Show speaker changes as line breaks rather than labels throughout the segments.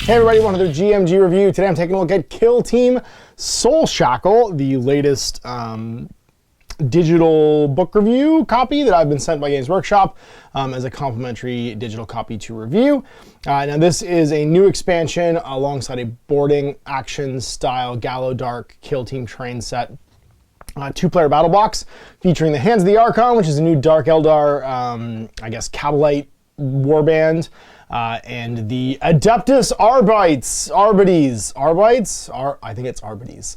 Hey everybody, another GMG review. Today I'm taking a look at Kill Team Soulshackle, the latest digital book review copy that I've been sent by Games Workshop as a complimentary digital copy to review. Now this is a new expansion alongside a boarding action style Gallowdark Kill Team train set. Two-player battle box featuring the Hands of the Archon, which is a new Dark Eldar, I guess, Cabalite warband. And the Adeptus Arbites, I think it's Arbites,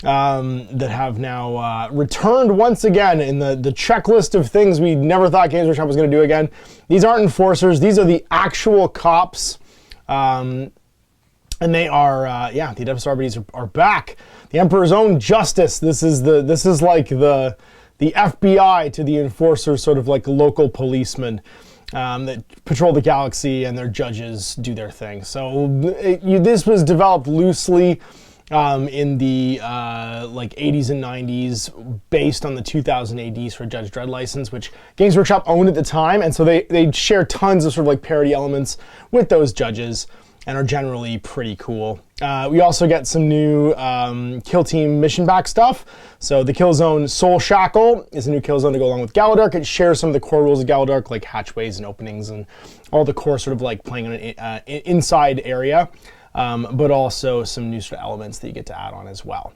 that have now returned once again in the checklist of things we never thought Games Workshop was going to do again. These aren't enforcers; these are the actual cops, and they are, yeah, the Adeptus Arbites are back. The Emperor's own justice. This is like the FBI to the enforcers, sort of like local policemen. That patrol the galaxy and their judges do their thing. So this was developed loosely in the like 80s and 90s based on the 2000 ADs for Judge Dredd license, which Games Workshop owned at the time. And so they share tons of sort of like parody elements with those judges and are generally pretty cool. We also get some new Kill Team mission back stuff. So the Kill Zone Soulshackle is a new kill zone to go along with Gallowdark. It shares some of the core rules of Gallowdark, like hatchways and openings and all the core sort of like playing on an inside area, but also some new sort of elements that you get to add on as well.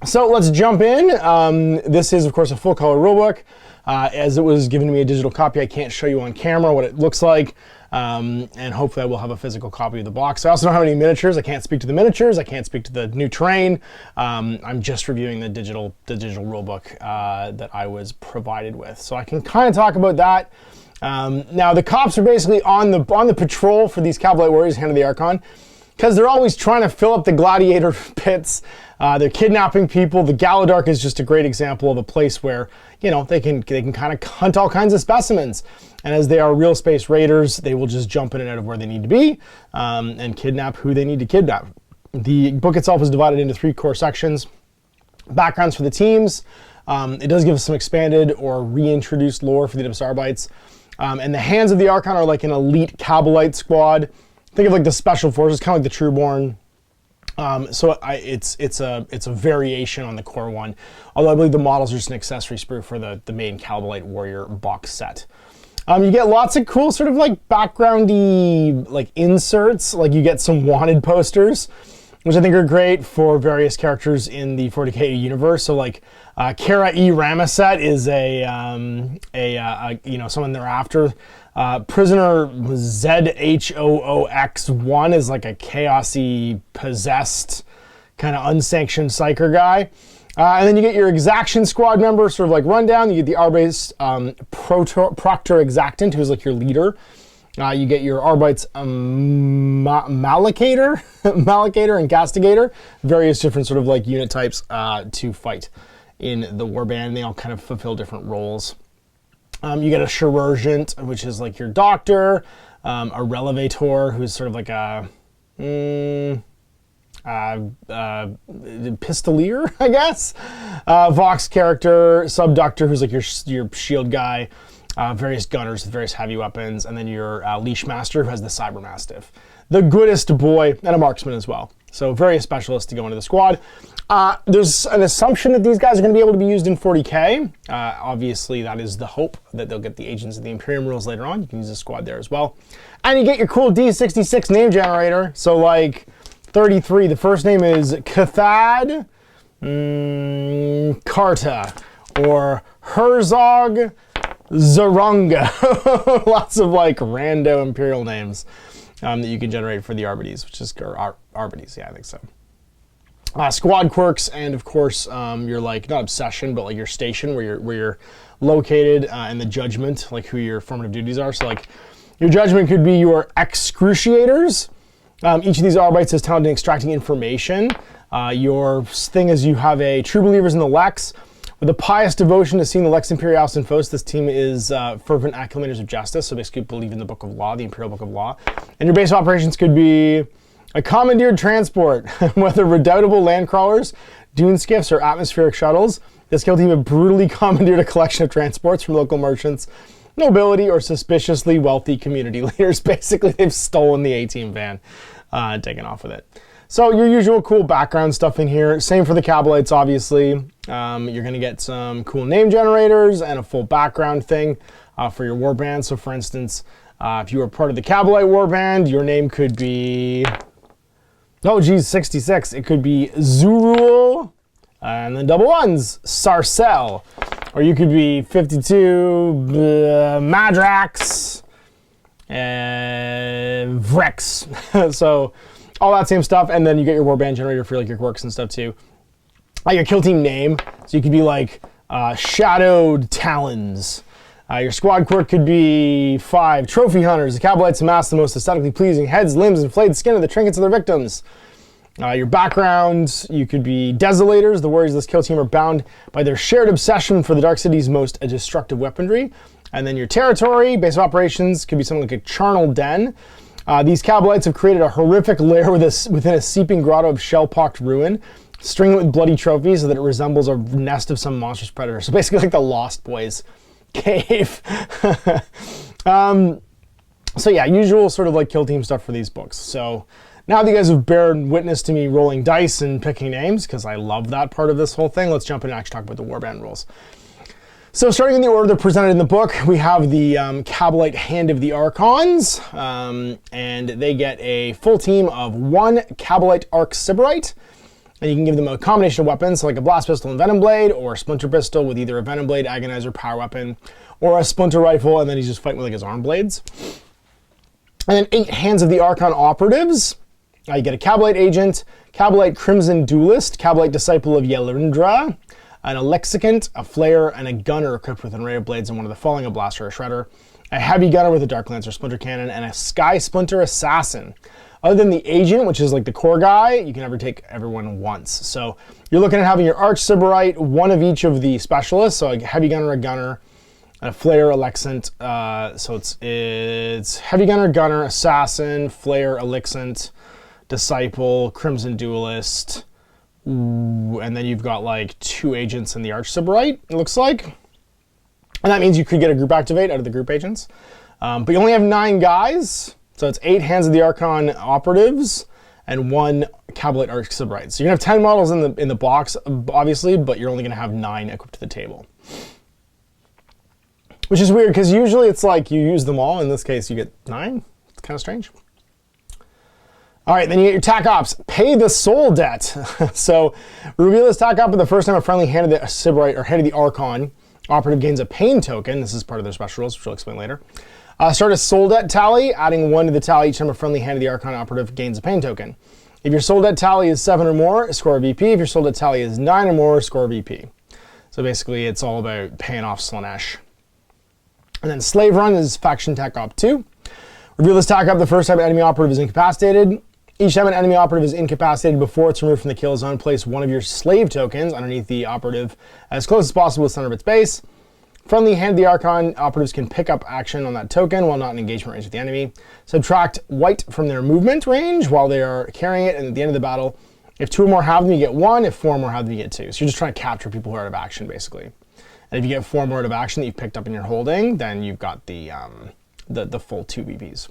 So let's jump in. This is, of course, a full color rulebook. As it was given to me a digital copy, I can't show you on camera what it looks like. And hopefully I will have a physical copy of the box. I also don't have any miniatures. I can't speak to the miniatures. I can't speak to the new terrain. I'm just reviewing the digital rulebook that I was provided with. So I can kind of talk about that. Now the cops are basically on the patrol for these Cabalite warriors, Hand of the Archon, because they're always trying to fill up the gladiator pits. They're kidnapping people. The Gallowdark is just a great example of a place where, you know, they can kind of hunt all kinds of specimens. And as they are real space raiders, they will just jump in and out of where they need to be and kidnap who they need to kidnap. The book itself is divided into 3 core sections. Backgrounds for the teams. It does give us some expanded or reintroduced lore for the Adeptus Arbites. And the Hands of the Archon are like an elite Cabalite squad. Think of like the Special Forces, kind of like the Trueborn. So it's a variation on the core one, although I believe the models are just an accessory sprue for the main Cabalite warrior box set. You get lots of cool sort of like backgroundy like inserts, like you get some wanted posters, which I think are great for various characters in the 40k universe. So like Kara E. Ramaset is a you know, someone they're after. Prisoner ZHOOX1 is like a chaosy, possessed, kind of unsanctioned psyker guy. And then you get your Exaction squad member, sort of like rundown. You get the Arbites Proctor Exactant, who's like your leader. You get your Arbites Malacator and Castigator, various different sort of like unit types to fight in the warband. They all kind of fulfill different roles. You get a Chirurgent, which is like your doctor, a Relevator, who's sort of like a Pistolier, I guess. Vox character, Subductor, who's like your shield guy, various gunners with various heavy weapons, and then your Leash Master, who has the Cyber Mastiff. The goodest boy, and a marksman as well. So various specialists to go into the squad. There's an assumption that these guys are going to be able to be used in 40k. Obviously, that is the hope, that they'll get the Agents of the Imperium rules later on. You can use the squad there as well. And you get your cool D66 name generator. So like 33, the first name is Cathad Karta, or Herzog Zarunga. Lots of like rando Imperial names that you can generate for the Arbites, which is Arbites, yeah, I think so. Squad quirks, and of course your like, not obsession, but like your station where you're located, and the judgment, like who your formative duties are. So like your judgment could be your excruciators. Each of these Arbites has talent in extracting information. Your thing is you have a true believers in the Lex. With a pious devotion to seeing the Lex Imperialis and Fos, this team is fervent acclamators of justice, so basically believe in the Book of Law, the Imperial Book of Law. And your base operations could be a commandeered transport, whether redoubtable land crawlers, dune skiffs, or atmospheric shuttles. This kill team have brutally commandeered a collection of transports from local merchants, nobility, or suspiciously wealthy community leaders. Basically, they've stolen the A-Team van. taken off with it. So your usual cool background stuff in here. Same for the Cabalites, obviously. You're going to get some cool name generators and a full background thing for your warband. So for instance, if you were part of the Cabalite warband, your name could be, oh geez, 66. It could be Zurul, and then double ones, Sarcel. Or you could be 52, Madrax, and Vrex. So all that same stuff, and then you get your warband generator for like your quirks and stuff too. Like your kill team name, so you could be like Shadowed Talons. Your squad quirk could be 5 Trophy Hunters. The Cabalites amass the most aesthetically pleasing heads, limbs, and flayed skin of the trinkets of their victims. Your background, you could be Desolators. The warriors of this kill team are bound by their shared obsession for the Dark City's most destructive weaponry. And then your territory, base of operations, could be something like a charnel den. These Cabalites have created a horrific lair within a seeping grotto of shell-pocked ruin, stringing it with bloody trophies so that it resembles a nest of some monstrous predator. So basically like the Lost Boys cave. So yeah, usual sort of like kill team stuff for these books. So now that you guys have borne witness to me rolling dice and picking names, because I love that part of this whole thing, let's jump in and actually talk about the warband rules. So starting in the order they're presented in the book, we have the Cabalite Hand of the Archons, and they get a full team of 1 Cabalite Arc Sybarite, and you can give them a combination of weapons, so like a Blast Pistol and Venom Blade, or a Splinter Pistol with either a Venom Blade, Agonizer, Power Weapon, or a Splinter Rifle, and then he's just fighting with like his arm blades. And then 8 Hands of the Archon Operatives. You get a Cabalite Agent, Cabalite Crimson Duelist, Cabalite Disciple of Yelindra, an Alexicant, a Flayer, and a Gunner equipped with an array of blades and one of the following: a Blaster or a Shredder, a Heavy Gunner with a Dark Lance or Splinter Cannon, and a Sky Splinter Assassin. Other than the Agent, which is like the core guy, you can never take everyone once. So you're looking at having your Arch Sybarite, 1 of each of the specialists, so a Heavy Gunner, a Gunner, a Flayer, Alexant. So it's Heavy Gunner, Gunner, Assassin, Flayer, Alexant, Disciple, Crimson Duelist, and then you've got like 2 agents in the Arch Sybarite, it looks like. And that means you could get a group activate out of the group agents. But you only have 9 guys, so it's 8 Hands of the Archon Operatives and 1 Cabalite Arch Sybarite. So you're gonna have 10 models in the box, obviously, but you're only gonna have 9 equipped to the table. Which is weird, because usually it's like you use them all. In this case, you get 9. It's kind of strange. All right, then you get your TAC Ops. Pay the Soul Debt. So reveal this TAC Op for the first time a friendly Hand of the Sybarite or Head of the Archon operative gains a pain token. This is part of their special rules, which I'll explain later. Start a Soul Debt tally, adding 1 to the tally each time a friendly Hand of the Archon operative gains a pain token. If your Soul Debt tally is 7 or more, score a VP. If your Soul Debt tally is 9 or more, score a VP. So basically, it's all about paying off Slaanesh. And then Slave Run is Faction TAC Op 2. Reveal this TAC Op the first time an enemy operative is incapacitated. Each time an enemy operative is incapacitated before it's removed from the kill zone, place 1 of your slave tokens underneath the operative as close as possible to the center of its base. Friendly Hand of the Archon operatives can pick up action on that token while not in engagement range with the enemy. Subtract white from their movement range while they are carrying it, and at the end of the battle, if 2 or more have them, you get 1. If 4 or more have them, you get 2. So you're just trying to capture people who are out of action, basically. And if you get 4 more out of action that you've picked up in your holding, then you've got the full 2 VPs.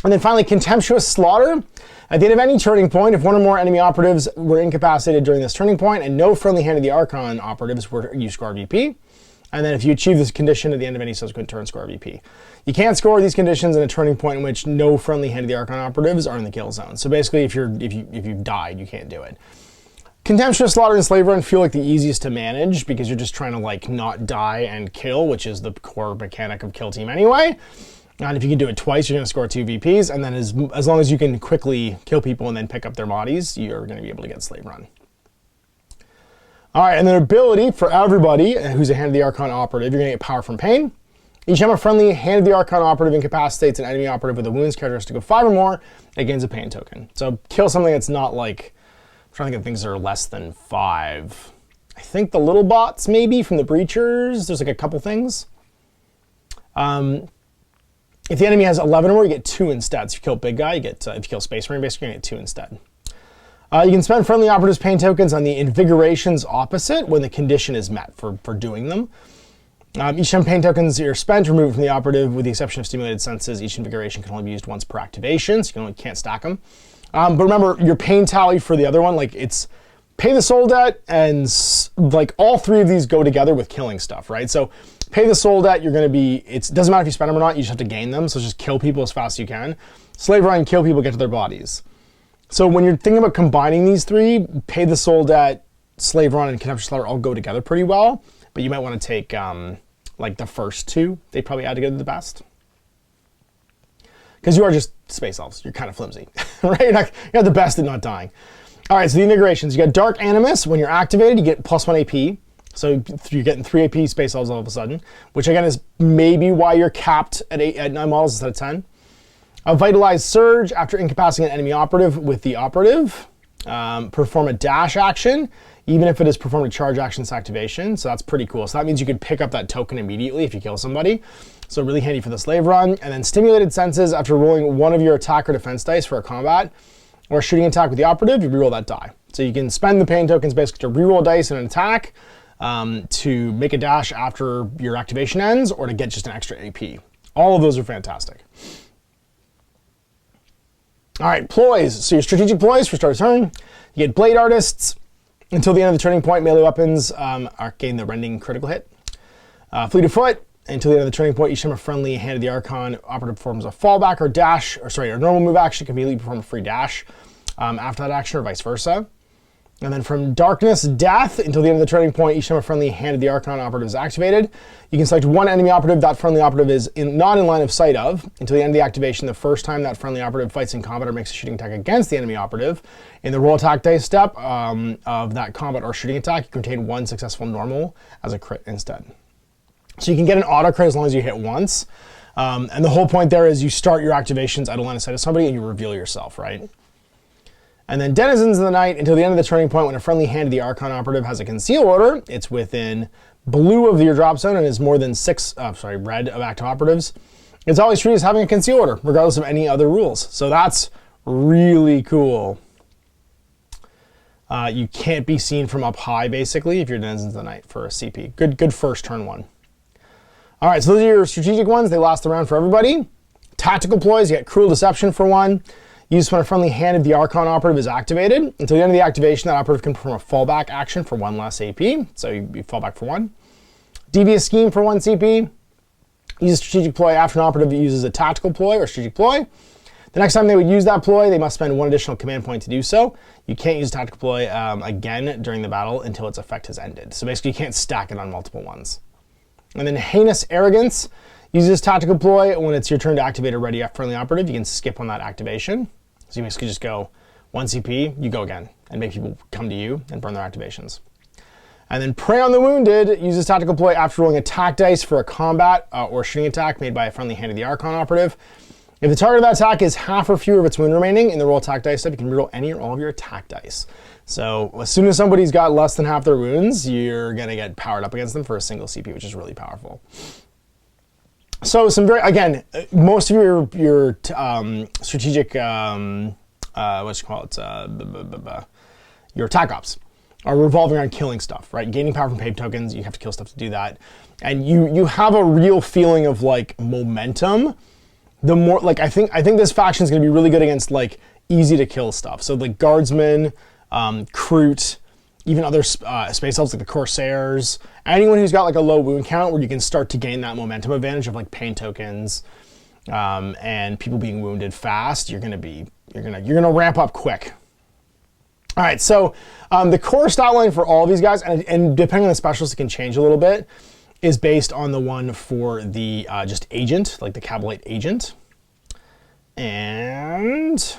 And then finally, Contemptuous Slaughter. At the end of any turning point, if 1 or more enemy operatives were incapacitated during this turning point and no friendly Hand of the Archon operatives you score VP. And then if you achieve this condition at the end of any subsequent turn, score VP. You can't score these conditions in a turning point in which no friendly Hand of the Archon operatives are in the kill zone. So basically, if you've died, you can't do it. Contemptuous Slaughter and Slave Run feel like the easiest to manage because you're just trying to like not die and kill, which is the core mechanic of Kill Team anyway. And if you can do it twice, you're going to score 2 VPs, and then as long as you can quickly kill people and then pick up their bodies, you're going to be able to get Slave Run. All right, and then ability for everybody who's a Hand of the Archon operative, you're going to get Power from Pain. Each time a friendly Hand of the Archon operative incapacitates an enemy operative with a wounds characteristic of 5 or more, it gains a pain token. So kill something that's not like, I'm trying to think of things that are less than 5. I think the little bots maybe from the Breachers, there's like a couple things. If the enemy has 11 or more, you get 2 instead. So if you kill big guy, you get, if you kill Space Marine, basically you get 2 instead. You can spend friendly operatives' pain tokens on the Invigorations opposite when the condition is met for doing them. Each time pain tokens are spent, remove it from the operative with the exception of stimulated senses. Each invigoration can only be used once per activation, so you can't stack them. But remember, your pain tally for the other one, like it's pay the soul debt, and like all three of these go together with killing stuff, right? So pay the soul debt, you're gonna be, it doesn't matter if you spend them or not, you just have to gain them, so just kill people as fast as you can. Slave run, kill people, get to their bodies. So when you're thinking about combining these three, pay the soul debt, slave run, and contemptuous slaughter all go together pretty well, but you might wanna take like the first two, they probably add together the best. Because you are just space elves, you're kind of flimsy, right? You're the best at not dying. All right, so the invigorations, you got Dark Animus. When you're activated, you get +1 AP. So you're getting 3 AP space elves all of a sudden, which again is maybe why you're capped at 9 models instead of 10. A Vitalized Surge, after incapacitating an enemy operative with the operative. Perform a dash action, even if it is performed a charge action's activation. So that's pretty cool. So that means you could pick up that token immediately if you kill somebody. So really handy for the slave run. And then Stimulated Senses, after rolling one of your attack or defense dice for a combat or shooting attack with the operative, you reroll that die. So you can spend the pain tokens basically to reroll dice in an attack, to make a dash after your activation ends, or to get just an extra AP. All of those are fantastic. All right, ploys. So your strategic ploys for start of turn, you get Blade Artists. Until the end of the turning point, melee weapons gain the rending critical hit. Fleet of Foot. Until the end of the turning point, each time a friendly handed the Archon operative performs a fallback or dash, or normal move action, can immediately perform a free dash after that action, or vice versa. And then from Darkness Death, until the end of the turning point, each time a friendly handed the Archon operative is activated, you can select one enemy operative that friendly operative is not in line of sight of until the end of the activation. The first time that friendly operative fights in combat or makes a shooting attack against the enemy operative, in the roll attack dice step of that combat or shooting attack, you can retain one successful normal as a crit instead. So you can get an auto crit as long as you hit once. And the whole point there is you start your activations out of line of sight of somebody and you reveal yourself, right? And then Denizens of the Night, until the end of the turning point, when a friendly handed the Archon operative has a conceal order, it's within blue of your drop zone and is more than red of active operatives. It's always treated as having a conceal order, regardless of any other rules. So that's really cool. You can't be seen from up high, basically, if you're Denizens of the Night for a CP. Good first turn one. All right, so those are your strategic ones. They last the round for everybody. Tactical ploys, you get Cruel Deception for one. Used when a friendly hand of the Archon operative is activated. Until the end of the activation, that operative can perform a fallback action for 1 less AP. So you fall back for 1. Devious Scheme for 1 CP. Use a strategic ploy after an operative uses a tactical ploy or strategic ploy. The next time they would use that ploy, they must spend 1 additional command point to do so. You can't use a tactical ploy again during the battle until its effect has ended. So basically you can't stack it on multiple ones. And then Heinous Arrogance. Use this tactical ploy when it's your turn to activate a ready friendly operative. You can skip on that activation. So you basically just go 1 CP, you go again, and make people come to you and burn their activations. And then Prey on the Wounded. Use this tactical ploy after rolling attack dice for a combat or shooting attack made by a friendly hand of the Archon operative. If the target of that attack is half or fewer of its wound remaining in the roll attack dice step, you can reroll any or all of your attack dice. So as soon as somebody's got less than half their wounds, you're going to get powered up against them for a single CP, which is really powerful. So some very, again, most of your strategic, your attack ops are revolving around killing stuff, right? Gaining power from paid tokens, you have to kill stuff to do that. And you have a real feeling of like momentum. The more, like, I think this faction is going to be really good against like easy to kill stuff. So like Guardsmen, Kroot, even other space elves like the Corsairs, anyone who's got like a low wound count where you can start to gain that momentum advantage of like pain tokens and people being wounded fast, you're gonna ramp up quick. All right, so the core stat line for all of these guys, and depending on the specialist, it can change a little bit, is based on the one for the just agent, like the Cabalite agent, and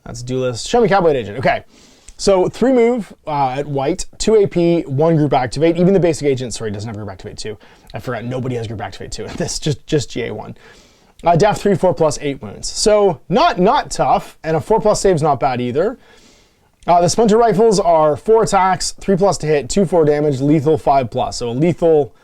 that's duelist. Show me Cabalite agent. Okay. So 3 move at white, 2 AP, 1 group activate. Even the basic agent, sorry, doesn't have group activate 2. I forgot nobody has group activate 2 in this, just GA1. Def 3, 4 plus 8 wounds. So not tough, and a 4 plus save is not bad either. The Splinter Rifles are 4 attacks, 3 plus to hit, 2 4 damage, lethal 5 plus. So a lethal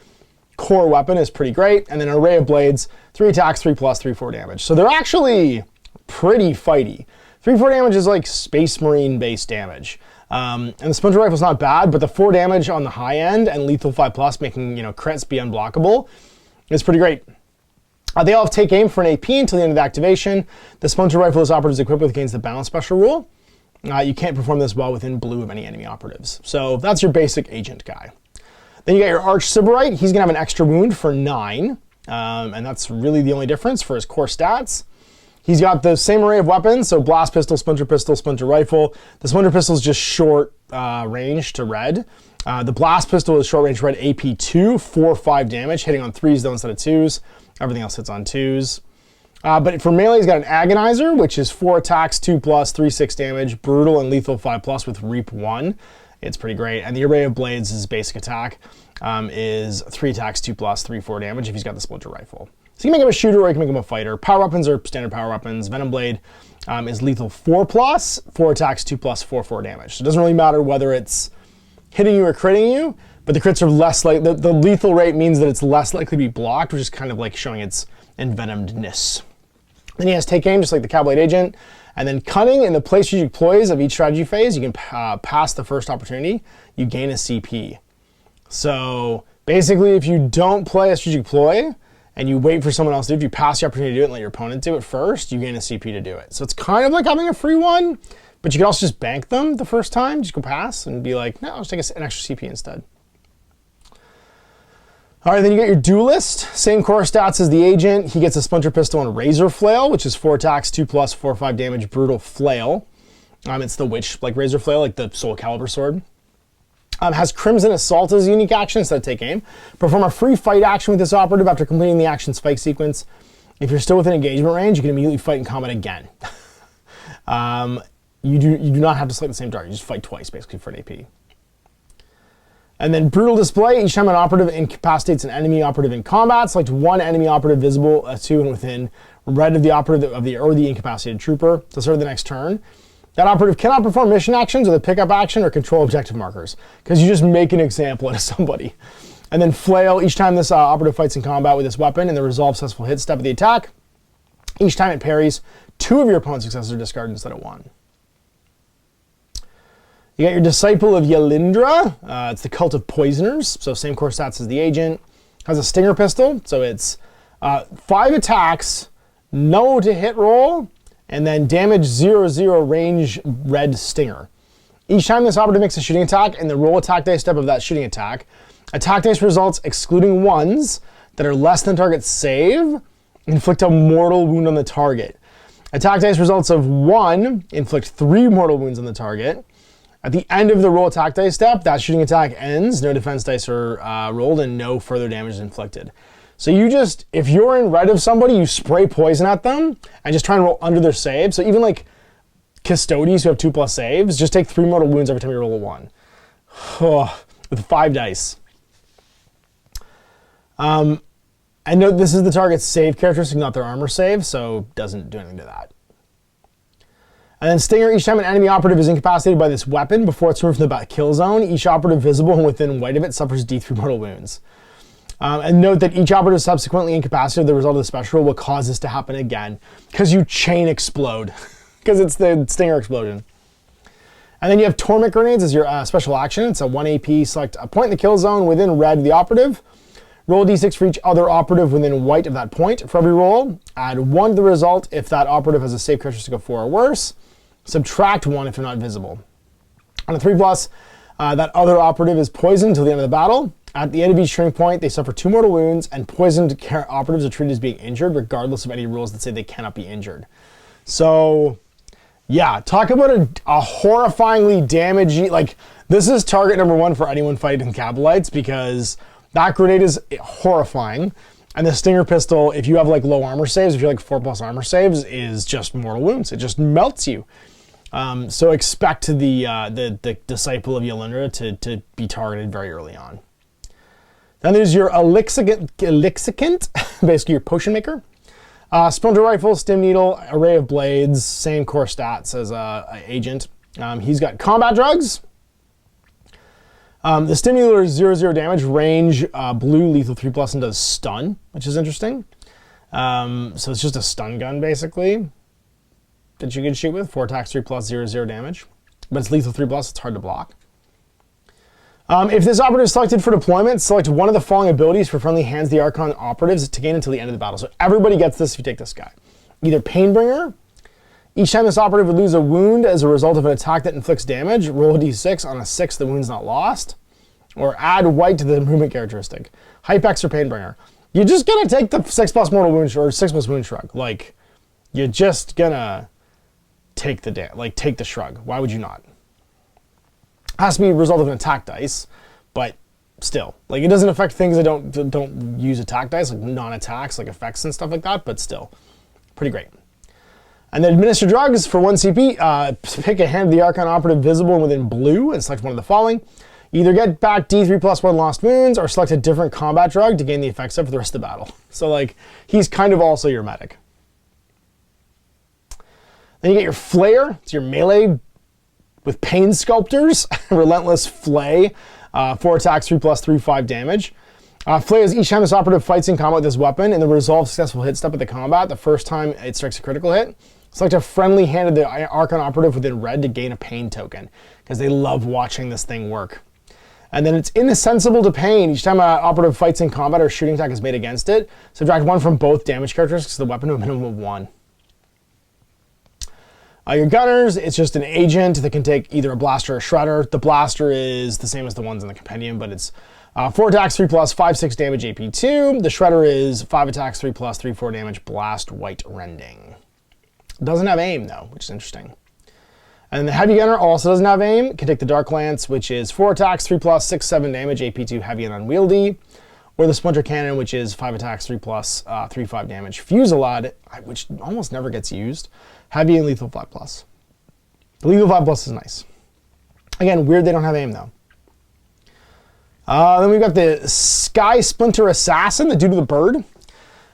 core weapon is pretty great. And then an array of blades, 3 attacks, 3 plus, 3 4 damage. So they're actually pretty fighty. 3 4 damage is like Space Marine based damage. And the Splinter Rifle's not bad, but the 4 damage on the high end and lethal 5+, making, crits be unblockable, is pretty great. They all have take aim for an AP until the end of the activation. The Splinter Rifle is operatives equipped with against the balance special rule. You can't perform this well within blue of any enemy operatives. So that's your basic agent guy. Then you got your Arch Sybarite. He's gonna have an extra wound for 9. And that's really the only difference for his core stats. He's got the same array of weapons, so Blast Pistol, Splinter Rifle. The Splinter Pistol is just short range to red. The Blast Pistol is short range red AP 2, 4-5 damage, hitting on 3s though instead of 2s. Everything else hits on 2s. But for melee, he's got an Agonizer, which is 4 attacks, 2+, 3-6 damage, brutal and lethal 5+ with Reap 1. It's pretty great. And the Array of Blades, his basic attack, is 3 attacks, 2+, 3-4 damage if he's got the Splinter Rifle. So you can make him a shooter or you can make him a fighter. Power weapons are standard power weapons. Venom Blade is lethal 4+, 4 attacks, 2+, 4-4 damage. So it doesn't really matter whether it's hitting you or critting you, but the crits are less like, the lethal rate means that it's less likely to be blocked, which is kind of like showing its envenomedness. Then he has Take Aim, just like the Cowblade Agent. And then Cunning, in the play strategic ploys of each strategy phase, you can pass the first opportunity, you gain a CP. So basically, if you don't play a strategic ploy, and you wait for someone else to do it, if you pass the opportunity to do it and let your opponent do it first, you gain a CP to do it. So it's kind of like having a free one, but you can also just bank them the first time, just go pass and be like, no, I'll just take an extra CP instead. All right, then you get your Duelist, same core stats as the Agent. He gets a Splinter Pistol and Razor Flail, which is 4 attacks, 2+, 4-5 damage, brutal flail. It's the witch, like Razor Flail, like the Soul Calibur sword. Has Crimson Assault as a unique action instead of Take Aim. Perform a free fight action with this operative after completing the action spike sequence. If you're still within engagement range, you can immediately fight in combat again. You do not have to select the same target. You just fight twice, basically, for an AP. And then Brutal Display. Each time an operative incapacitates an enemy operative in combat, select one enemy operative visible to and within red of the operative or the incapacitated trooper to start the next turn. That operative cannot perform mission actions with a pickup action or control objective markers, because you just make an example out of somebody. And then Flail. Each time this operative fights in combat with this weapon and the resolve successful hit step of the attack, each time it parries, 2 of your opponent's successes are discarded instead of 1. You got your Disciple of Yelindra. It's the Cult of Poisoners, so same core stats as the Agent. Has a Stinger Pistol, so it's 5 attacks, no to hit roll, and then damage 0/0 range red Stinger. Each time this operative makes a shooting attack and the roll attack dice step of that shooting attack dice results excluding ones that are less than target save, inflict a mortal wound on the target. Attack dice results of 1 inflict 3 mortal wounds on the target. At the end of the roll attack dice step, that shooting attack ends, no defense dice are rolled, and no further damage is inflicted. So you just, if you're in red of somebody, you spray poison at them and just try and roll under their save. So even like Custodies who have 2+ saves, just take 3 mortal wounds every time you roll a 1. With 5 dice. And note this is the target's save characteristic, not their armor save, so doesn't do anything to that. And then Stinger, each time an enemy operative is incapacitated by this weapon before it's removed from the kill zone, each operative visible and within white of it suffers D3 mortal wounds. And note that each operative subsequently incapacitated, the result of the special will cause this to happen again, because you chain explode, because it's the Stinger explosion. And then you have Torment Grenades as your special action. It's a 1 AP, select a point in the kill zone within red of the operative. Roll a d6 for each other operative within white of that point. For every roll, add 1 to the result if that operative has a save characteristic of 4 or worse. Subtract 1 if they're not visible. On a 3+, that other operative is poisoned until the end of the battle. At the end of each turning point, they suffer 2 mortal wounds, and poisoned operatives are treated as being injured, regardless of any rules that say they cannot be injured. So, yeah, talk about a horrifyingly damaging, like, this is target number 1 for anyone fighting Cabalites, because that grenade is horrifying. And the Stinger Pistol, if you have like low armor saves, if you're like 4+ armor saves, is just mortal wounds. It just melts you. So expect the Disciple of Yelindra to be targeted very early on. Then there's your Elixicant, basically your Potion Maker. Splinter Rifle, Stim Needle, Array of Blades, same core stats as Agent. He's got Combat Drugs. The Stim Needle is 0/0 damage, range, blue, lethal 3+, and does stun, which is interesting. So it's just a stun gun, basically, that you can shoot with. 4 attacks, 3+, 0/0 damage. but it's lethal 3+, it's hard to block. If this operative is selected for deployment, select one of the following abilities for friendly hands the Archon operatives to gain until the end of the battle. So everybody gets this if you take this guy. Either Painbringer. Each time this operative would lose a wound as a result of an attack that inflicts damage, roll a d6. On a 6, the wound's not lost. Or add white to the movement characteristic. Hypex or Painbringer. You're just gonna take the 6+ mortal wound or 6+ wound shrug. Like, you're just gonna take the shrug. Why would you not? Has to be a result of an attack dice, but still, like, it doesn't affect things that don't use attack dice, like non-attacks, like effects and stuff like that. But still, pretty great. And then administer drugs for 1 CP. Pick a hand of the Archon operative visible and within blue, and select one of the following. Either get back D3+1 lost wounds, or select a different combat drug to gain the effects of for the rest of the battle. So, like, he's kind of also your medic. Then you get your Flayer. It's your melee with Pain Sculptors, Relentless Flay, 4 attacks, 3+3, 5 damage. Flay is each time this operative fights in combat with this weapon and the resolve successful hit step at the combat, the first time it strikes a critical hit, select a friendly hand of the Archon operative within red to gain a pain token, because they love watching this thing work. And then it's insensible to pain. Each time an operative fights in combat or shooting attack is made against it, subtract 1 from both damage characteristics of the weapon to a minimum of 1. Your gunners, it's just an agent that can take either a blaster or a shredder. The blaster is the same as the ones in the compendium, but it's 4 attacks, 3+, 5, 6 damage, AP2. The shredder is 5 attacks, 3+, 3, 4 damage, blast, white, rending. Doesn't have aim though, which is interesting. And the heavy gunner also doesn't have aim. Can take the dark lance, which is 4 attacks, 3+, 6, 7 damage, AP2, heavy and unwieldy. Or the splinter cannon, which is 5 attacks, 3+, 3, 5 damage. Fusillade, which almost never gets used. Heavy and lethal 5+. The lethal 5+ is nice. Again, weird they don't have aim though. Then we've got the Sky Splinter Assassin, the dude with the bird.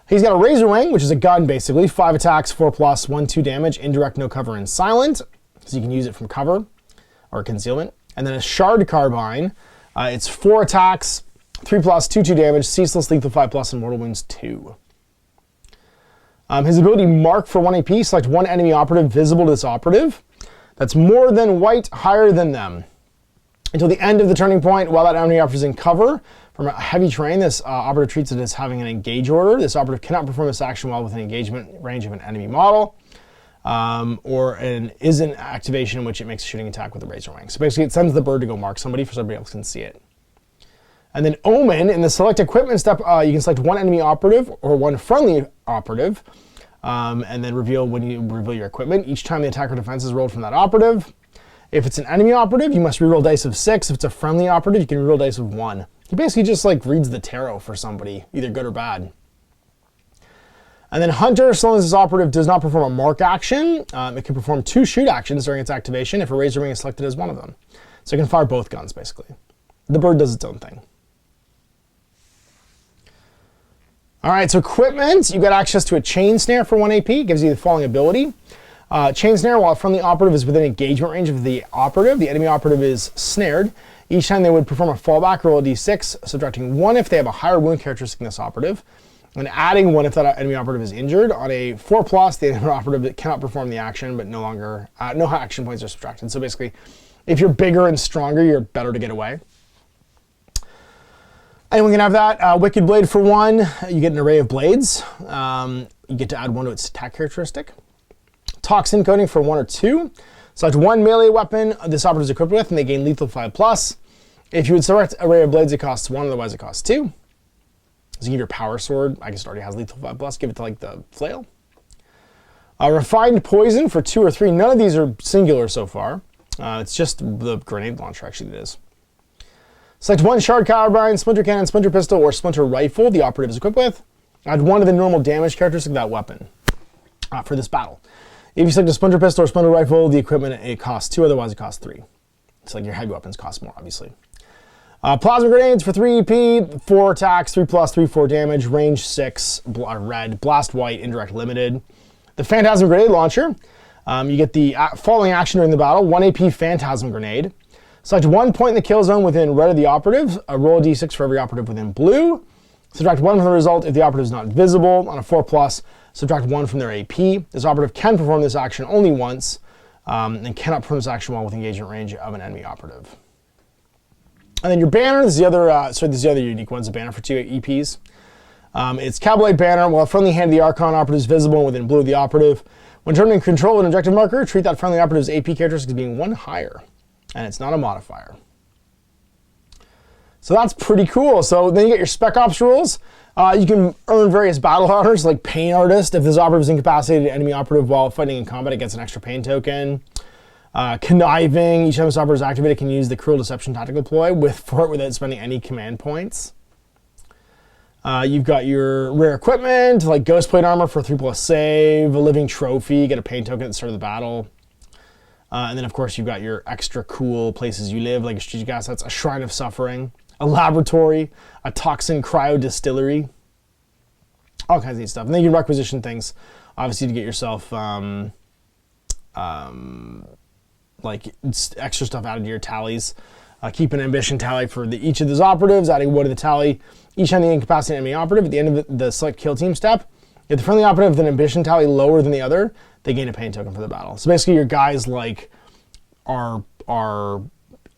He's got a Razor Wing, which is a gun basically. 5 attacks, 4+, 1, 2 damage, indirect, no cover, and silent. So you can use it from cover or concealment. And then a Shard Carbine. It's 4 attacks, 3+, 2, 2 damage, ceaseless, lethal 5+, and mortal wounds 2. His ability Mark for 1 AP, select one enemy operative visible to this operative. That's more than white, higher than them. Until the end of the turning point, while that enemy operative is in cover from a heavy terrain, this operative treats it as having an engage order. This operative cannot perform this action while within engagement range of an enemy model, or is an activation in which it makes a shooting attack with a Razor Wing. So basically it sends the bird to go mark somebody so somebody else can see it. And then Omen, in the select equipment step, you can select one enemy operative or one friendly operative, and then reveal when you reveal your equipment. Each time the attack or defense is rolled from that operative. If it's an enemy operative, you must reroll dice of 6. If it's a friendly operative, you can reroll dice of 1. He basically just like reads the tarot for somebody, either good or bad. And then Hunter, so long as this operative does not perform a mark action, it can perform 2 shoot actions during its activation if a Razor Wing is selected as one of them. So it can fire both guns, basically. The bird does its own thing. All right, so equipment, you got access to a Chain Snare for 1 AP, gives you the following ability. Chain Snare, while a friendly operative is within engagement range of the operative, the enemy operative is snared. Each time they would perform a fallback, roll a d6, subtracting 1 if they have a higher wound characteristic than this operative, and adding 1 if that enemy operative is injured. On a 4+, the enemy operative cannot perform the action, but no action points are subtracted. So basically, if you're bigger and stronger, you're better to get away. Anyone can have that. Wicked Blade for 1, you get an array of blades. You get to add 1 to its attack characteristic. Toxin Coating for 1 or 2. Select 1 melee weapon this operative is equipped with, and they gain lethal 5+. If you would select array of blades, it costs 1, otherwise it costs 2. So you give your power sword, I guess it already has lethal 5+, give it to like the flail. Refined Poison for 2 or 3. None of these are singular so far. It's just the grenade launcher actually that is. Select 1 Shard Carbine, Splinter Cannon, Splinter Pistol, or Splinter Rifle the operative is equipped with. Add 1 of the normal damage characteristic of that weapon for this battle. If you select a Splinter Pistol or Splinter Rifle, the equipment, it costs 2, otherwise it costs 3. It's like your heavy weapons cost more, obviously. Plasma Grenades for 3 EP, 4 attacks, 3+, 3, 4 damage, range 6, red, blast white, indirect limited. The Phantasm Grenade Launcher, you get the following action during the battle, 1 AP Phantasm Grenade. Select 1 point in the kill zone within red of the operative, roll a d6 for every operative within blue. Subtract 1 from the result if the operative is not visible. On a 4+, subtract 1 from their AP. This operative can perform this action only once. and cannot perform this action while within engagement range of an enemy operative. And then your banner, this is the other, this is the other unique one, it's a banner for 2 EPs. It's Cabalite Banner. While a friendly hand of the Archon operative is visible and within blue of the operative, when turning control of an objective marker, treat that friendly operative's AP characteristic as being 1 higher. And it's not a modifier. So that's pretty cool. So then you get your Spec Ops rules. You can earn various battle honors like Pain Artist. If this operative is incapacitated enemy operative while fighting in combat, it gets an extra pain token. Conniving. Each time this operative is activated, it can use the Cruel Deception tactical ploy for it without spending any command points. You've got your rare equipment, like Ghost Plate Armor for 3+ save, a Living Trophy, get a pain token at the start of the battle. And then, of course, you've got your extra cool places you live, like strategic assets, a Shrine of Suffering, a Laboratory, a Toxin Cryo Distillery, all kinds of neat stuff. And then you can requisition things, obviously, to get yourself like extra stuff added to your tallies. Keep an ambition tally for each of those operatives, adding 1 to the tally each time the incapacitated enemy operative. At the end of the select kill team step, if the friendly operative with an ambition tally lower than the other, they gain a pain token for the battle. So basically your guys like are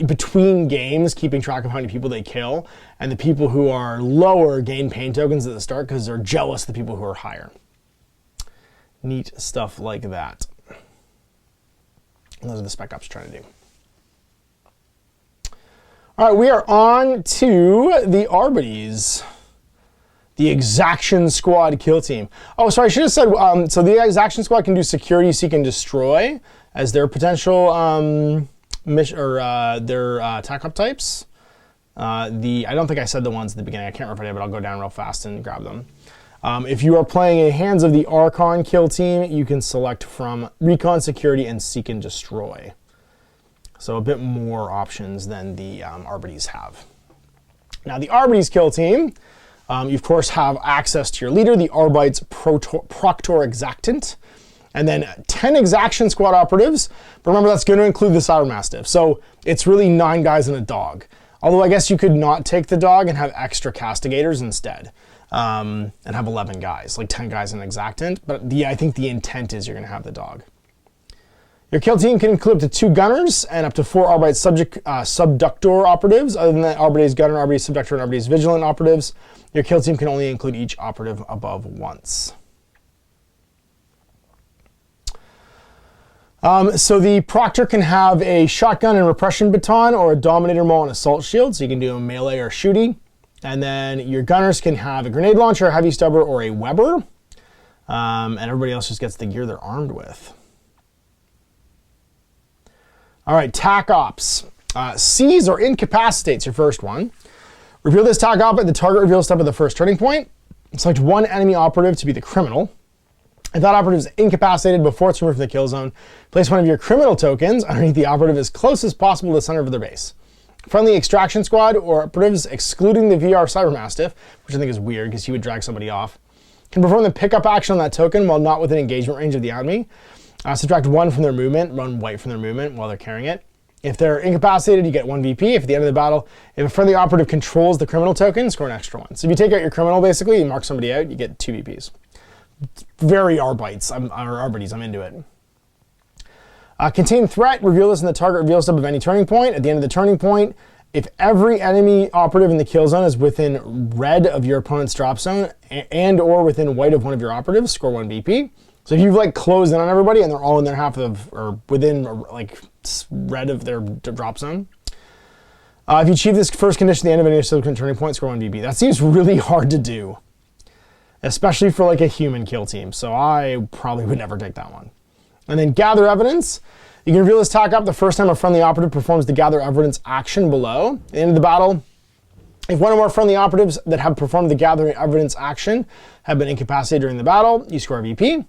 between games keeping track of how many people they kill, and the people who are lower gain pain tokens at the start because they're jealous of the people who are higher. Neat stuff like that. And those are the Spec Ops trying to do. All right, we are on to the Arbites, the Exaction Squad kill team. Oh, sorry, I should have said, so the Exaction Squad can do Security, Seek, and Destroy as their potential mission, or their attack up types. I don't think I said the ones at the beginning. I can't remember if I did, but I'll go down real fast and grab them. If you are playing a Hands of the Archon kill team, you can select from Recon, Security, and Seek and Destroy. So a bit more options than the Arbites have. Now the Arbites kill team, you of course have access to your leader, the Arbites Proctor Exactant, and then 10 Exaction Squad operatives. But remember, that's going to include the Cyber Mastiff. So it's really 9 guys and a dog. Although I guess you could not take the dog and have extra castigators instead, and have 11 guys, like 10 guys and an Exactant. But I think the intent is you're going to have the dog. Your kill team can include up to 2 gunners and up to 4 Arbites Subductor operatives. Other than that, Arbites Gunner, Arbites Subductor, and Arbites Vigilant operatives. Your kill team can only include each operative above once. So the Proctor can have a shotgun and repression baton, or a Dominator Maul and assault shield, so you can do a melee or shooty. And then your gunners can have a grenade launcher, a heavy stubber, or a Weber. And everybody else just gets the gear they're armed with. All right, TAC Ops. Seize or incapacitates your first one. Reveal this TAC Op at the target reveal step of the first turning point. Select 1 enemy operative to be the criminal. If that operative is incapacitated before it's removed from the kill zone, place 1 of your criminal tokens underneath the operative as close as possible to the center of their base. Friendly Extraction Squad or operatives, excluding the VR Cyber Mastiff, which I think is weird because he would drag somebody off, can perform the pickup action on that token while not within engagement range of the enemy. Subtract 1 from their movement, run white from their movement while they're carrying it. If they're incapacitated, you get 1 VP. If at the end of the battle, if a friendly operative controls the criminal token, score an extra 1. So if you take out your criminal, basically, you mark somebody out, you get 2 VPs. Very Arbites, Arbites, I'm into it. Contain threat, reveal this in the target reveal step of any turning point. At the end of the turning point, if every enemy operative in the kill zone is within red of your opponent's drop zone and or within white of one of your operatives, score 1 VP. So if you've like closed in on everybody and they're all in their half of, or within like red of their drop zone. If you achieve this first condition at the end of any subsequent turning point, score 1 VP. That seems really hard to do, especially for like a human kill team. So I probably would never take that one. And then gather evidence. You can reveal this TAC Op the first time a friendly operative performs the gather evidence action below. At the end of the battle, if 1 or more friendly operatives that have performed the gathering evidence action have been incapacitated during the battle, you score a VP.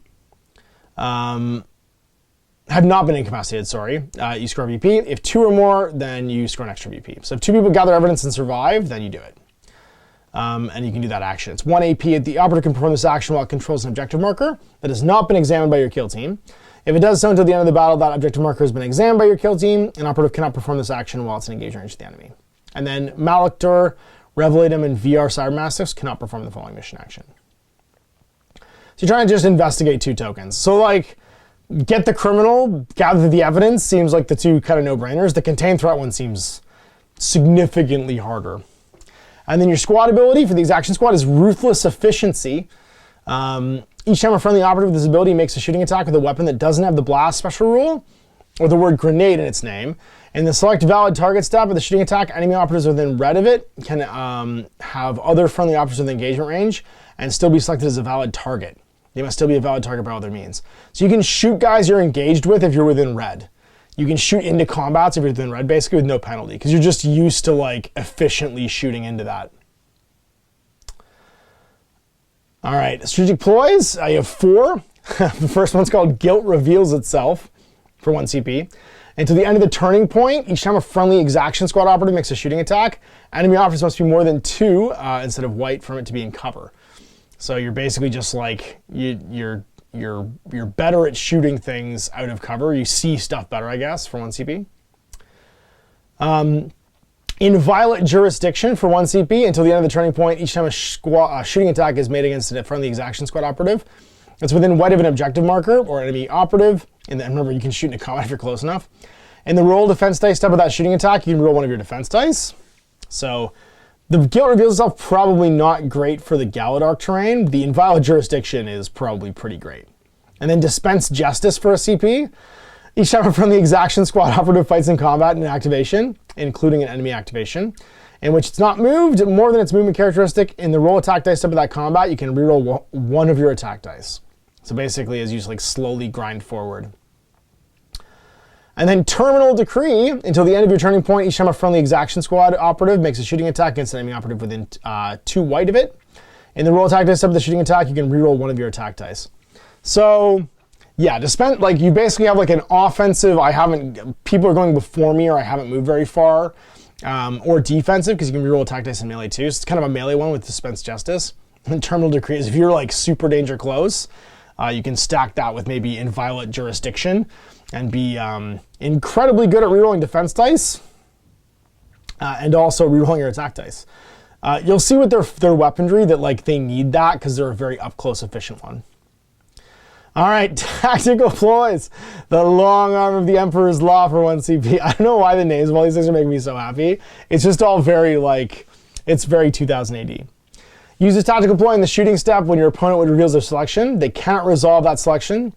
Have not been incapacitated, sorry, you score a VP. If 2 or more, then you score an extra VP. So if 2 people gather evidence and survive, then you do it. And you can do that action. It's 1 AP. The operative can perform this action while it controls an objective marker that has not been examined by your kill team. If it does so until the end of the battle, that objective marker has been examined by your kill team. An operative cannot perform this action while it's in engagement range of the enemy. And then Malactor, Revelatum, and VR Cyber Mastiffs cannot perform the following mission action. So you're trying to just investigate 2 tokens. So like, get the criminal, gather the evidence seems like the two kind of no-brainers. The contain threat one seems significantly harder. And then your squad ability for the exaction squad is Ruthless Efficiency. Each time a friendly operative with this ability makes a shooting attack with a weapon that doesn't have the blast special rule, or the word grenade in its name, in the select valid target step of the shooting attack, enemy operatives within red of it can have other friendly operatives within engagement range and still be selected as a valid target. They must still be a valid target by other means. So you can shoot guys you're engaged with if you're within red. You can shoot into combats if you're within red, basically with no penalty, because you're just used to like efficiently shooting into that. All right, strategic ploys, you have 4. The first one's called Guilt Reveals Itself for 1 CP. Until the end of the turning point, each time a friendly exaction squad operative makes a shooting attack, enemy operatives must be more than 2 instead of white from it to be in cover. So you're basically just like, you're better at shooting things out of cover. You see stuff better, I guess, for 1 CP. Inviolate Jurisdiction for 1 CP until the end of the turning point. Each time a shooting attack is made against a friendly exaction squad operative, it's within white of an objective marker or enemy operative. And then remember, you can shoot into combat if you're close enough. In the roll defense dice step of that shooting attack, you can roll one of your defense dice. So the Guilt Reveals Itself, probably not great for the Gallowdark terrain. The Inviolate Jurisdiction is probably pretty great. And then Dispense Justice for a CP. Each time a friendly exaction squad operative fights in combat in an activation, including an enemy activation, in which it's not moved more than its movement characteristic, in the roll attack dice step of that combat, you can reroll one of your attack dice. So basically, as you just like slowly grind forward. And then Terminal Decree, until the end of your turning point, each time a friendly exaction squad operative makes a shooting attack against an enemy operative within 2 white of it. In the roll attack dice step of the shooting attack, you can reroll one of your attack dice. So yeah, like you basically have like an offensive, people are going before me or I haven't moved very far, or defensive, because you can reroll attack dice in melee too. So it's kind of a melee one with Dispense Justice. And Terminal Decree is if you're like super danger close, you can stack that with maybe Inviolate Jurisdiction and be incredibly good at rerolling defense dice and also rerolling your attack dice. You'll see with their weaponry that like they need that because they're a very up close efficient one. All right, Tactical Ploys, the long arm of the Emperor's Law for 1 CP. I don't know why the names of all these things are making me so happy. It's just all very like, it's very 2000 AD. Use this tactical ploy in the shooting step when your opponent reveals their selection. They cannot resolve that selection.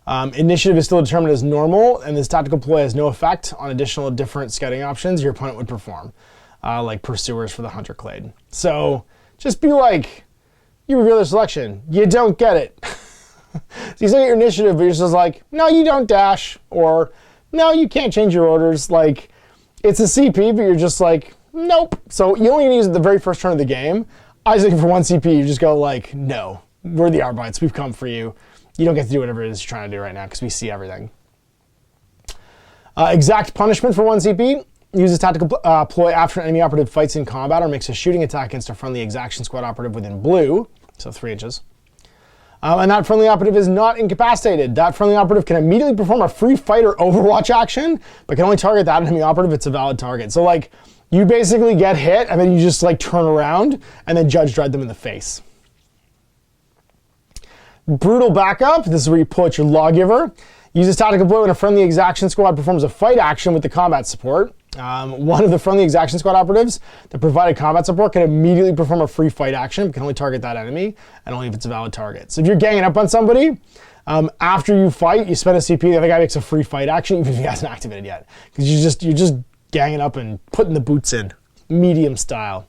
Initiative is still determined as normal, and this tactical ploy has no effect on additional different scouting options your opponent would perform, like Pursuers for the Hunter Clade. So just be like, you reveal their selection, you don't get it. So you say your initiative, but you're just like, no, you don't dash, or no, you can't change your orders. Like, it's a CP, but you're just like, nope. So you only use it the very first turn of the game. I was looking for 1 CP, you just go like, no, we're the Arbites, we've come for you. You don't get to do whatever it is you're trying to do right now because we see everything. Exact Punishment for 1 CP. Use a tactical ploy after an enemy operative fights in combat or makes a shooting attack against a friendly exaction squad operative within blue, so 3 inches. And that friendly operative is not incapacitated. That friendly operative can immediately perform a free fight or overwatch action, but can only target that enemy operative if it's a valid target. So like, you basically get hit and then you just like turn around and then Judge Dredd them in the face. Brutal Backup, this is where you pull out your Lawgiver. Use this tactical ploy when a friendly exaction squad performs a fight action with the combat support. One of the friendly exaction squad operatives that provided combat support can immediately perform a free fight action, but can only target that enemy, and only if it's a valid target. So if you're ganging up on somebody, after you fight, you spend a CP, the other guy makes a free fight action, even if he hasn't activated yet. Because you're just ganging up and putting the boots in, medium style.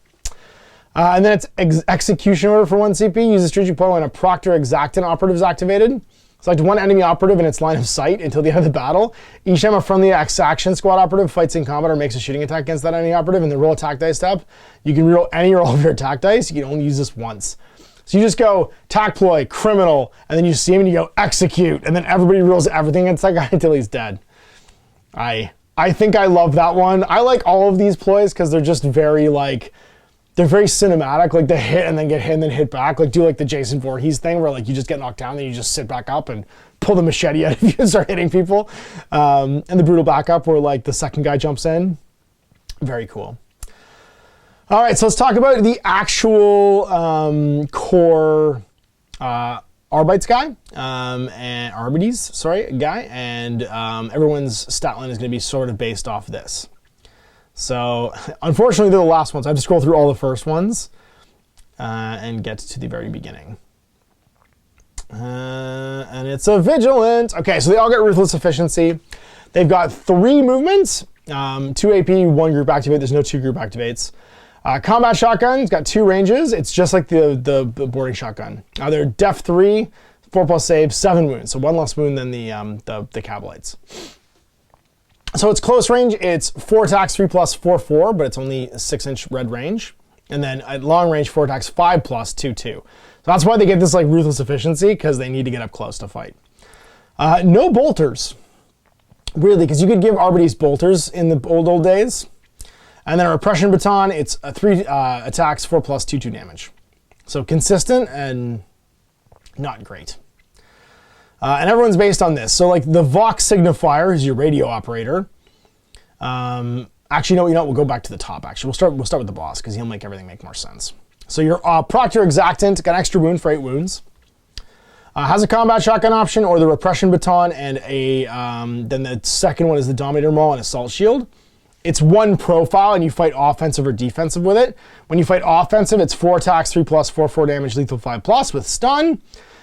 And then it's Execution Order for 1 CP. Use a strategic ploy when a Proctor Exactant operative is activated. Select one enemy operative in its line of sight until the end of the battle. Each time a friendly exaction squad operative fights in combat or makes a shooting attack against that enemy operative in the roll attack dice step, you can reroll any or all of your attack dice. You can only use this once. So you just go tac ploy, criminal, and then you see him and you go execute, and then everybody rolls everything against that guy until he's dead. I think I love that one. I like all of these ploys because they're just very like, they're very cinematic, like they hit and then get hit and then hit back. Like do like the Jason Voorhees thing where like you just get knocked down, then you just sit back up and pull the machete out if you start hitting people. And the Brutal Backup where like the second guy jumps in. Very cool. All right, so let's talk about the actual core Arbites guy, and Arbites, sorry, guy, and everyone's stat line is going to be sort of based off this. So, unfortunately, they're the last ones. I have to scroll through all the first ones and get to the very beginning. And it's a Vigilant. Okay, so they all get Ruthless Efficiency. They've got 3 movements, 2 AP, 1 group activate. There's no 2 group activates. Combat Shotgun, it's got 2 ranges. It's just like the boarding shotgun. They're Def 3, 4+ save, 7 wounds. So 1 less wound than the Cabalites. So it's close range. It's 4 attacks, 3+, 4/4, but it's only a 6-inch red range. And then at long range, 4 attacks, 5+, 2/2. So that's why they get this like Ruthless Efficiency, because they need to get up close to fight. No bolters. Weirdly, because you could give Arbites bolters in the old days. And then a Repression Baton, it's 3 attacks, 4+, 2/2 damage. So consistent and not great. And everyone's based on this. So like the Vox Signifier is your radio operator. Actually, no, you know what? We'll go back to the top, actually. We'll start with the boss, because he'll make everything make more sense. So your Proctor Exactant, got an extra wound for 8 wounds. Has a Combat Shotgun option, or the Repression Baton, and then the second one is the Dominator Maul and Assault Shield. It's 1 profile, and you fight offensive or defensive with it. When you fight offensive, it's 4 attacks, 3+, 4/4 damage, lethal 5+ with stun.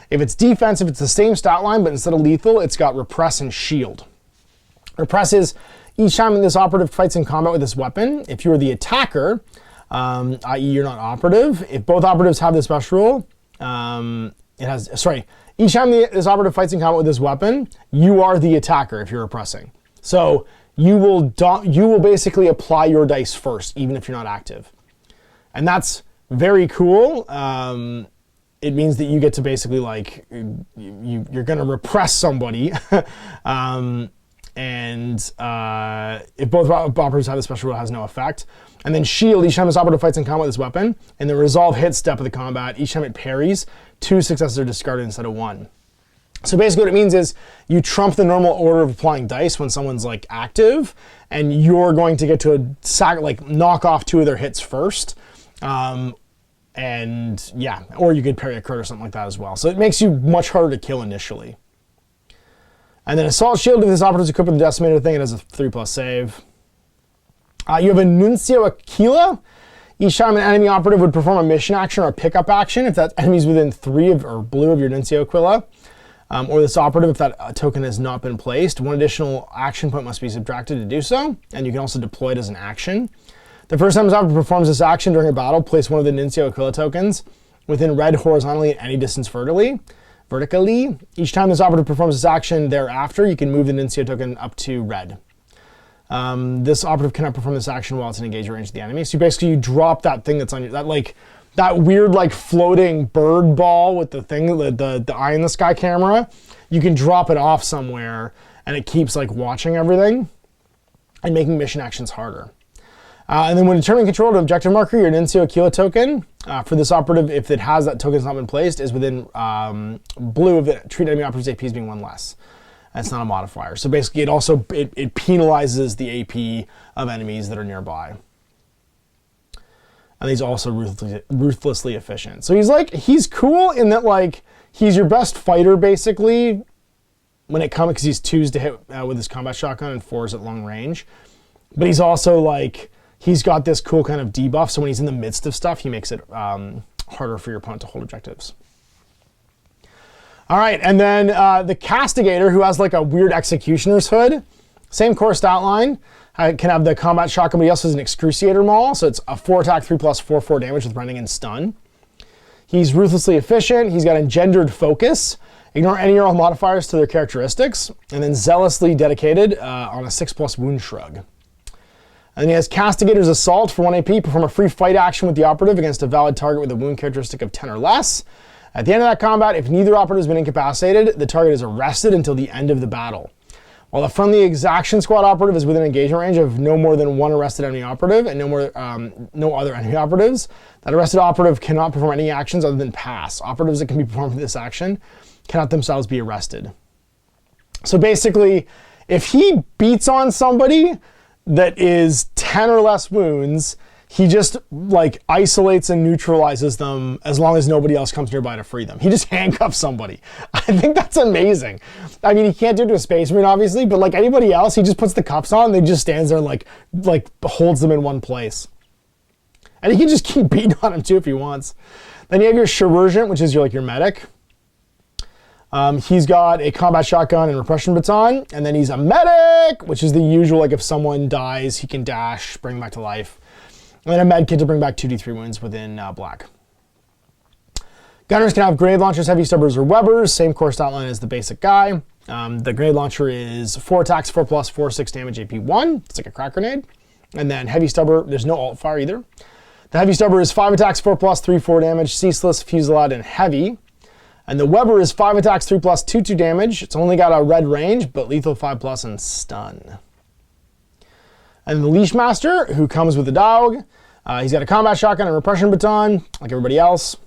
If it's defensive, it's the same stat line, but instead of lethal, it's got Repress and Shield. Repress is each time this operative fights in combat with this weapon, if you're the attacker, i.e. you're not operative, if both operatives have this special rule, each time this operative fights in combat with this weapon, you are the attacker if you're repressing. So you will basically apply your dice first, even if you're not active. And that's very cool. It means that you get to basically like, you're going to repress somebody. If both operatives have the special rule, it has no effect. And then Shield, each time this operative fights in combat with this weapon, in the Resolve hit step of the combat, each time it parries, 2 successes are discarded instead of 1. So basically what it means is you trump the normal order of applying dice when someone's like active, and you're going to get to knock off 2 of their hits first. And yeah, or you could parry a crit or something like that as well. So it makes you much harder to kill initially. And then Assault Shield, if this operative is equipped with the Decimator thing, it has a 3+ save. You have a Nuncio Aquila. Each time an enemy operative would perform a mission action or a pickup action, if that enemy's within 3 or blue of your Nuncio Aquila, or this operative, if that token has not been placed, 1 additional action point must be subtracted to do so, and you can also deploy it as an action. The first time this operative performs this action during a battle, place 1 of the Nuncio Aquila tokens within red horizontally at any distance vertically. Each time this operative performs this action thereafter, you can move the Nuncio token up to red. This operative cannot perform this action while it's in engagement range of the enemy. So basically you drop that thing that's on your, that weird like floating bird ball with the thing, the eye in the sky camera. You can drop it off somewhere and it keeps like watching everything and making mission actions harder. And then when determining control of objective marker, your Nuncio Aquila token, for this operative, if it has that token has not been placed, is within blue of the treat enemy operative's AP as being 1 less. That's not a modifier. So basically it penalizes the AP of enemies that are nearby. And he's also ruthlessly efficient. So he's cool in that like, he's your best fighter basically when it comes, because he's 2s to hit with his combat shotgun and 4s at long range. But he's also like, he's got this cool kind of debuff, so when he's in the midst of stuff, he makes it harder for your opponent to hold objectives. All right, and then the Castigator, who has like a weird Executioner's hood, same core stat line, can have the Combat Shotgun, but he also has an Excruciator Maul, so it's a 4 attack, 3+ 4/4 damage with rending and stun. He's ruthlessly efficient, he's got Engendered Focus, ignore any or all modifiers to their characteristics, and then Zealously Dedicated on a 6+ wound shrug. And then he has Castigator's Assault for 1 AP, perform a free fight action with the operative against a valid target with a wound characteristic of 10 or less. At the end of that combat, if neither operative has been incapacitated, the target is arrested until the end of the battle. While the friendly Exaction Squad operative is within engagement range of no more than 1 arrested enemy operative and no other enemy operatives, that arrested operative cannot perform any actions other than pass. Operatives that can be performed with this action cannot themselves be arrested. So basically, if he beats on somebody that is 10 or less wounds, he just like isolates and neutralizes them as long as nobody else comes nearby to free them. He just handcuffs somebody. I think that's amazing. I mean, he can't do it to a Space Marine, obviously, but like anybody else, he just puts the cuffs on and they just stands there and like holds them in one place. And he can just keep beating on him too if he wants. Then you have your Chirurgent, which is your medic. He's got a combat shotgun and repression baton, and then he's a medic, which is the usual, like if someone dies, he can dash, bring them back to life. And then a med kit to bring back 2d3 wounds within black. Gunners can have grenade launchers, heavy stubbers, or Webbers. Same core stat line as the basic guy. The grenade launcher is 4 attacks, 4+, 4/6 damage, AP 1. It's like a crack grenade. And then heavy stubber, there's no alt fire either. The heavy stubber is 5 attacks, 4+, 3/4 damage, ceaseless, fusillade, and heavy. And the Weber is 5 attacks, 3+, 2/2 damage. It's only got a red range, but lethal 5+ and stun. And the Leashmaster, who comes with the dog, he's got a combat shotgun and repression baton, like everybody else.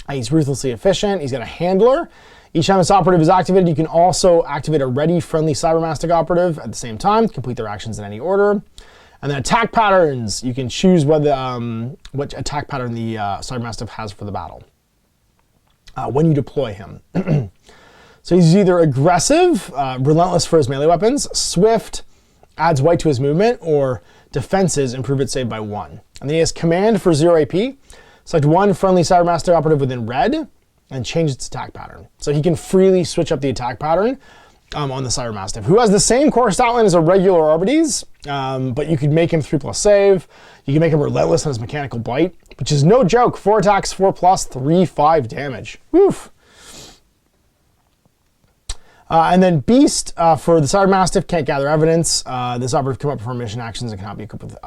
He's ruthlessly efficient. He's got a handler. Each time this operative is activated, you can also activate a ready friendly Cybermastic operative at the same time, complete their actions in any order. And then attack patterns, you can choose whether which attack pattern the Cybermastiff has for the battle when you deploy him. So he's either aggressive, relentless for his melee weapons, swift, adds white to his movement, or defenses, improve its save by 1. And then he has command for 0 AP. Select one friendly Cybermaster operative within red and change its attack pattern. So he can freely switch up the attack pattern on the Cybermastiff, who has the same core stat line as a regular Arbites, but you could make him 3+ save. You can make him relentless on his mechanical bite, which is no joke. 4 attacks, 4+, 3/5 damage. Woof. And then Beast for the Cybermastiff can't gather evidence. This operative can perform mission actions and cannot be equipped with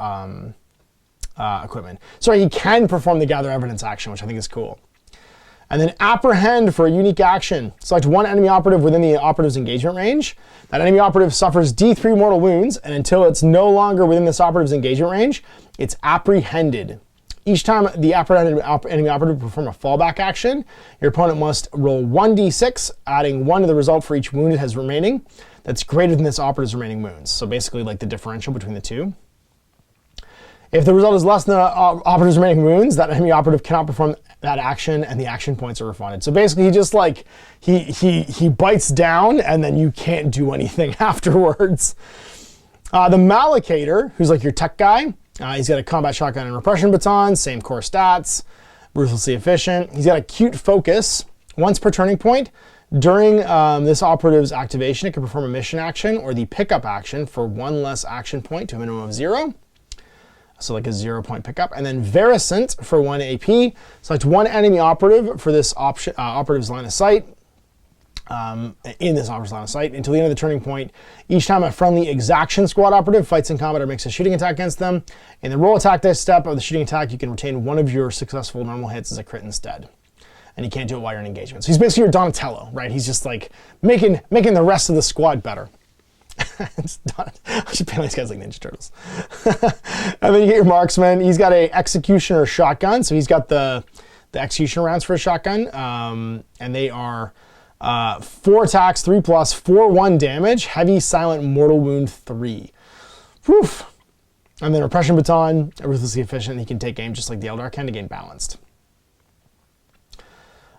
equipment. Sorry, he can perform the gather evidence action, which I think is cool. And then Apprehend for a unique action. Select one enemy operative within the operative's engagement range. That enemy operative suffers D3 mortal wounds, and until it's no longer within this operative's engagement range, it's apprehended. Each time the apprehended enemy operative perform a fallback action, your opponent must roll 1d6, adding 1 to the result for each wound it has remaining that's greater than this operative's remaining wounds. So basically like the differential between the two. If the result is less than the operative's remaining wounds, that enemy operative cannot perform that action and the action points are refunded. So basically he just like, he bites down and then you can't do anything afterwards. The Mallocator, who's like your tech guy, he's got a combat shotgun and repression baton, same core stats, ruthlessly efficient. He's got a cute focus. Once per turning point, during this operative's activation, it can perform a mission action or the pickup action for 1 less action point to a minimum of 0. So like a 0-point pickup. And then Vericent for 1 AP. Select one enemy operative for this operative's line of sight. In this operative's line of sight until the end of the turning point. Each time a friendly exaction squad operative fights in combat or makes a shooting attack against them, in the roll attack dice step of the shooting attack, you can retain one of your successful normal hits as a crit instead. And you can't do it while you're in engagement. So he's basically your Donatello, right? He's just like making the rest of the squad better. I should paint these guys like Ninja Turtles. And then you get your Marksman. He's got a Executioner shotgun. So he's got the Executioner rounds for a shotgun. And they are 4 attacks, 3+, 4/1 damage, heavy, silent, mortal wound 3. Woof. And then Repression Baton, ruthlessly efficient. He can take aim just like the Eldar can to gain balanced.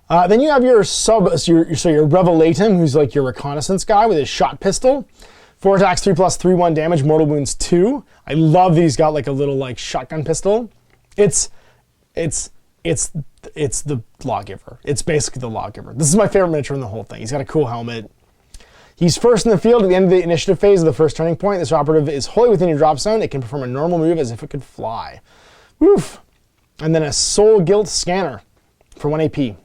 Then you have your Revelatum, who's like your reconnaissance guy with his shot pistol. 4 attacks, 3+, 3/1 damage, mortal wounds 2. I love that he's got like a little like shotgun pistol. It's the Lawgiver. It's basically the Lawgiver. This is my favorite miniature in the whole thing. He's got a cool helmet. He's first in the field at the end of the initiative phase of the first turning point. This operative is wholly within your drop zone. It can perform a normal move as if it could fly. Woof. And then a Soul Guilt Scanner for 1 AP.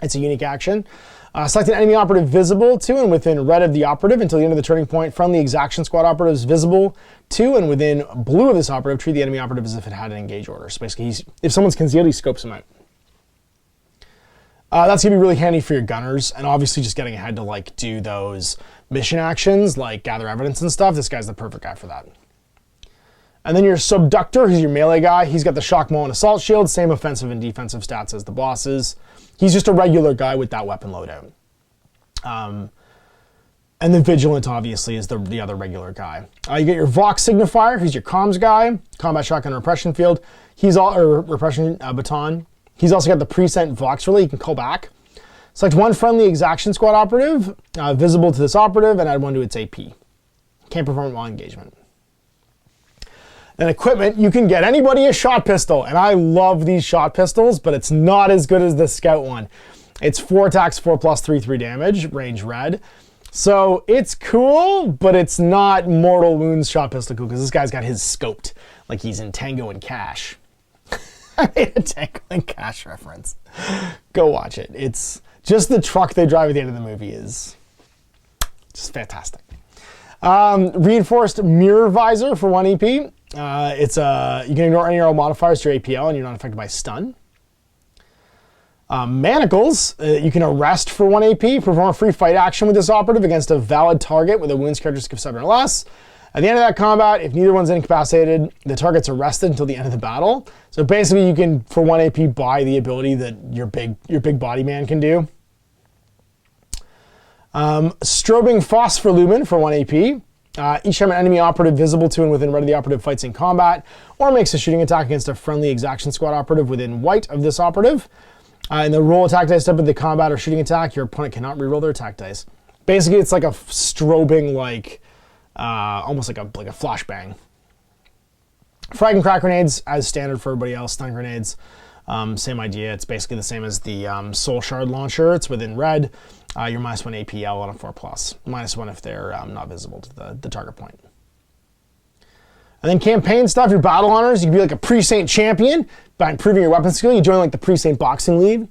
It's a unique action. Select an enemy operative visible to and within red of the operative until the end of the turning point. Friendly exaction squad operatives visible to and within blue of this operative. Treat the enemy operative as if it had an engage order. So basically, if someone's concealed, he scopes him out. That's gonna be really handy for your gunners, and obviously just getting ahead to like do those mission actions like gather evidence and stuff. This guy's the perfect guy for that. And then your Subductor, who's your melee guy. He's got the Shock Maul and Assault Shield, same offensive and defensive stats as the bosses. He's just a regular guy with that weapon loadout. And the Vigilant, obviously, is the other regular guy. You get your Vox Signifier, who's your comms guy, combat shotgun repression field. He's all, or repression baton. He's also got the present Vox relay you can call back. Select one friendly exaction squad operative, visible to this operative, and add one to its AP. Can't perform it while engagement. Then equipment, you can get anybody a shot pistol, and I love these shot pistols, but it's not as good as the Scout one. It's 4 attacks, 4+3 damage, range red. So it's cool, but it's not Mortal Wounds shot pistol cool, because this guy's got his scoped, like he's in Tango and Cash. I made a Tango and Cash reference. Go watch it. It's just the truck they drive at the end of the movie is just fantastic. Reinforced Mirror Visor for 1 AP. You can ignore any roll modifiers to your APL, and you're not affected by stun. Manacles, you can arrest for 1 AP, perform a free fight action with this operative against a valid target with a wounds characteristic of 7 or less. At the end of that combat, if neither one's incapacitated, the target's arrested until the end of the battle. So basically you can, for 1 AP, buy the ability that your big body man can do. Strobing Phosphorlumen for 1 AP. Each time an enemy operative visible to and within red of the operative fights in combat, or makes a shooting attack against a friendly exaction squad operative within white of this operative, and the roll attack dice up at the combat or shooting attack, your opponent cannot reroll their attack dice. Basically, it's like a strobing, like almost like a flashbang. Frag and crack grenades, as standard for everybody else. Stun grenades, same idea. It's basically the same as the Soul Shard launcher. It's within red. You're -1 APL on a 4+. -1 if they're not visible to the target point. And then campaign stuff, your battle honors, you can be like a Pre-Saint champion by improving your weapon skill. You join like the Pre-Saint boxing league.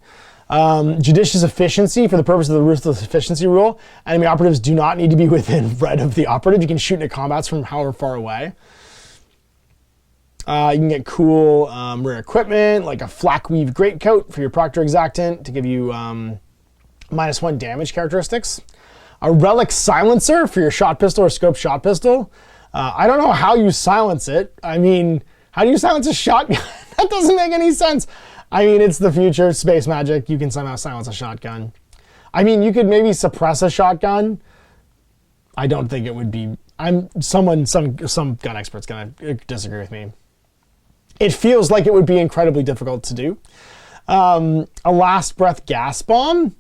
Judicious efficiency for the purpose of the ruthless efficiency rule. Enemy operatives do not need to be within red of the operative. You can shoot into combats from however far away. You can get cool rare equipment, like a flak weave greatcoat for your Proctor Exactant to give you -1 damage characteristics. A relic silencer for your shot pistol or scope shot pistol. I don't know how you silence it. I mean, how do you silence a shotgun? That doesn't make any sense. I mean, it's the future, space magic. You can somehow silence a shotgun. I mean, you could maybe suppress a shotgun. I don't think it would be. Some gun expert's gonna disagree with me. It feels like it would be incredibly difficult to do. A last breath gas bomb.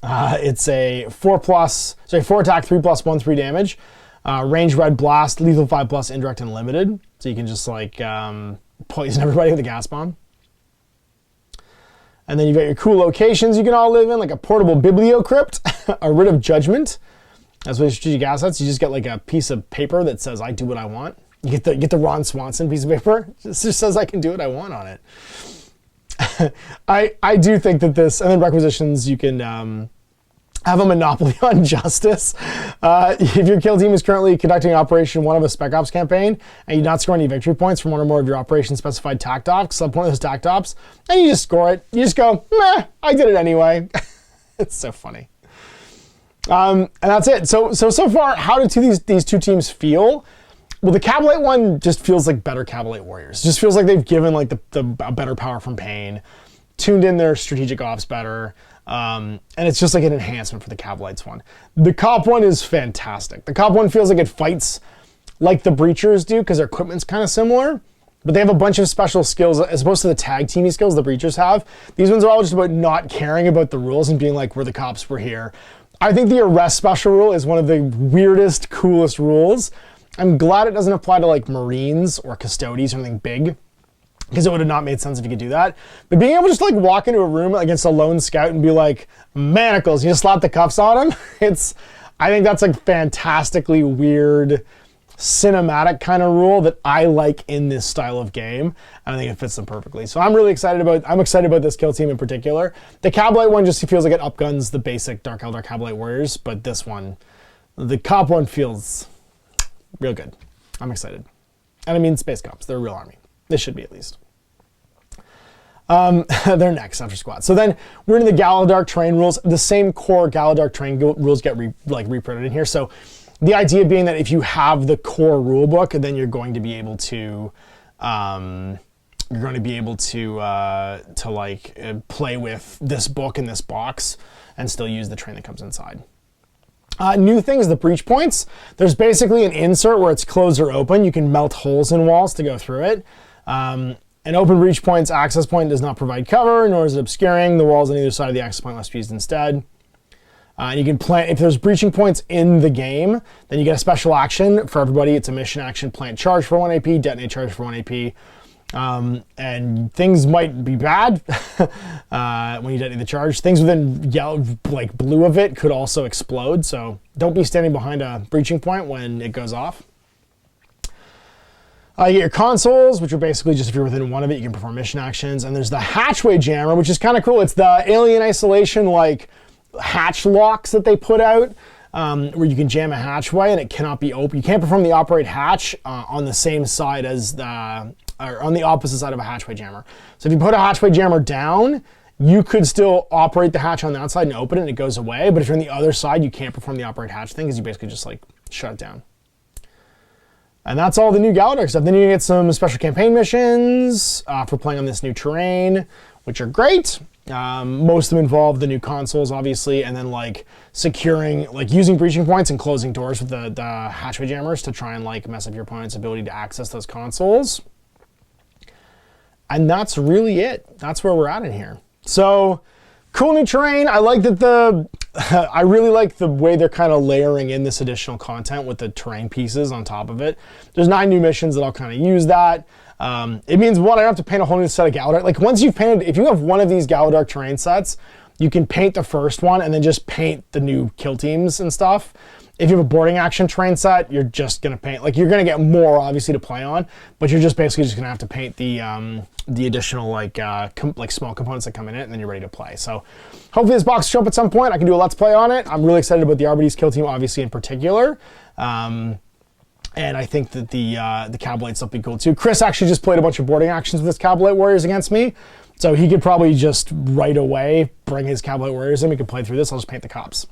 It's a 4 attack, 3+1/3 damage. Range red blast, lethal 5+, indirect and limited. So you can just like poison everybody with a gas bomb. And then you've got your cool locations you can all live in, like a portable bibliocrypt, a writ of judgment. That's what strategic assets. You just get like a piece of paper that says I do what I want. You get the Ron Swanson piece of paper. It just says I can do what I want on it. I do think that this, and then requisitions, you can have a monopoly on justice. If your kill team is currently conducting Operation 1 of a Spec Ops campaign, and you do not score any victory points from one or more of your operation specified tact ops, select one of those tact ops, and you just score it. You just go, meh, I did it anyway. It's so funny. And that's it. So far, how do these two teams feel? Well, the Cabalite one just feels like better Cabalite warriors. It just feels like they've given like a better power from pain, tuned in their strategic ops better, and it's just like an enhancement for the Cabalites one. The Cop one is fantastic. The Cop one feels like it fights like the Breachers do because their equipment's kind of similar, but they have a bunch of special skills as opposed to the tag teamy skills the Breachers have. These ones are all just about not caring about the rules and being like, we're the cops, we're here. I think the arrest special rule is one of the weirdest, coolest rules. I'm glad it doesn't apply to like Marines or Custodies or anything big, because it would have not made sense if you could do that. But being able to just like walk into a room against a lone scout and be like, manacles, you just slap the cuffs on him. I think that's like fantastically weird, cinematic kind of rule that I like in this style of game. And I think it fits them perfectly. So I'm excited about this kill team in particular. The Cabalite one just feels like it upguns the basic Dark Eldar Cabalite warriors, but this one, the Cop one feels real good. I'm excited. And I mean, Space Cops, they're a real army. They should be at least. They're next after squad. So then we're into the Gallowdark terrain rules. The same core Gallowdark terrain rules get reprinted in here. So the idea being that if you have the core rule book, then you're going to be able to play with this book in this box and still use the terrain that comes inside. New things, the breach points. There's basically an insert where it's closed or open. You can melt holes in walls to go through it. An open breach point's access point does not provide cover, nor is it obscuring. The walls on either side of the access point must be used instead. And you can plant, if there's breaching points in the game, then you get a special action for everybody. It's a mission action, plant charge for 1 AP, detonate charge for 1 AP. And things might be bad when you detonate the charge. Things within yellow, like blue of it, could also explode. So don't be standing behind a breaching point when it goes off. You get your consoles, which are basically just if you're within one of it, you can perform mission actions. And there's the hatchway jammer, which is kind of cool. It's the alien isolation, like hatch locks that they put out, where you can jam a hatchway and it cannot be open. You can't perform the operate hatch on the same side as or on the opposite side of a hatchway jammer. So if you put a hatchway jammer down, you could still operate the hatch on the outside and open it and it goes away. But if you're on the other side, you can't perform the operate hatch thing because you basically just like shut it down. And that's all the new Gallowdark stuff. Then you get some special campaign missions for playing on this new terrain, which are great. Most of them involve the new consoles, obviously, and then like securing, like using breaching points and closing doors with the hatchway jammers to try and like mess up your opponent's ability to access those consoles. And that's really it. That's where we're at in here. So cool new terrain. I like that I really like the way they're kind of layering in this additional content with the terrain pieces on top of it. There's 9 new missions that I'll kind of use that. It means, one, I don't have to paint a whole new set of Gallowdark. Like once you've painted, if you have one of these Gallowdark terrain sets, you can paint the first one and then just paint the new kill teams and stuff. If you have a boarding action terrain set, you're just gonna paint, like you're gonna get more obviously to play on, but you're just basically just gonna have to paint the additional like small components that come in it, and then you're ready to play. So hopefully this box will show up at some point. I can do a Let's Play on it. I'm really excited about the Arbites kill team, obviously in particular. And I think that the Cabalite stuff will be cool too. Chris actually just played a bunch of boarding actions with his Cabalite warriors against me, so he could probably just right away bring his Cabalite warriors in. We can play through this. I'll just paint the cops.